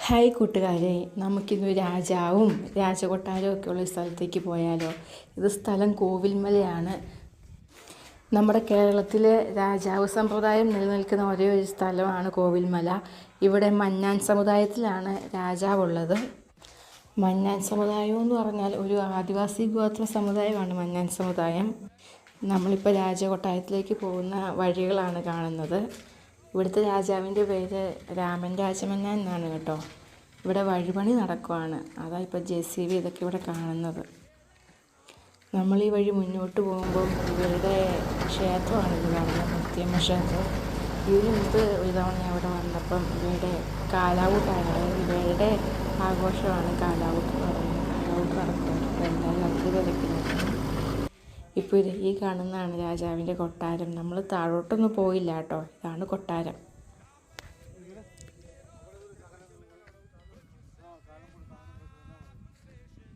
Hi കൂട്ടുകാരെ, നമുക്കിന്ന് രാജാവും രാജകൊട്ടാരവും ഒക്കെ ഉള്ള സ്ഥലത്തേക്ക് പോയാലോ? ഇത് സ്ഥലം കോവിൽമലയാണ്. നമ്മുടെ കേരളത്തിലെ രാജാവ് സമ്പ്രദായം നിലനിൽക്കുന്ന ഒരേ ഒരു സ്ഥലമാണ് കോവിൽമല. ഇവിടെ മന്നാൻ സമുദായത്തിലാണ് രാജാവുള്ളത്. മന്നാൻ സമുദായം എന്ന് പറഞ്ഞാൽ ഒരു ആദിവാസി ഗോത്ര സമുദായമാണ് മന്നാൻ സമുദായം. നമ്മളിപ്പോൾ രാജകൊട്ടാരത്തിലേക്ക് പോകുന്ന വഴികളാണ് കാണുന്നത്. ഇവിടുത്തെ രാജാവിൻ്റെ പേര് രാമൻ രാജമന്നാൻ എന്നാണ് കേട്ടോ. ഇവിടെ വഴിപണി നടക്കുവാണ്. അതാ ഇപ്പോൾ JCB ഇതൊക്കെ ഇവിടെ കാണുന്നത്. നമ്മൾ ഈ വഴി മുന്നോട്ട് പോകുമ്പോൾ ഇവരുടെ ക്ഷേത്രമാണ് ഇത് കാണുന്നത്, മുത്തിയമ്മ ക്ഷേത്രം. ഇതിന് മുമ്പ് ഒരു തവണ അവിടെ വന്നപ്പം ഇവരുടെ കാലാവൂട്ടാണ്, ഇവരുടെ ആഘോഷമാണ് കാലാവൂട്ട് പറയുന്നത്. കാലാവൂട്ട് നടക്കുന്നുണ്ട്. അപ്പോൾ എന്തായാലും അതിൽ വിലക്കുന്നത്. ഇപ്പോൾ ഈ കാണുന്നതാണ് രാജാവിൻ്റെ കൊട്ടാരം. നമ്മൾ താഴോട്ടൊന്നും പോയില്ല കേട്ടോ. ഇതാണ് കൊട്ടാരം.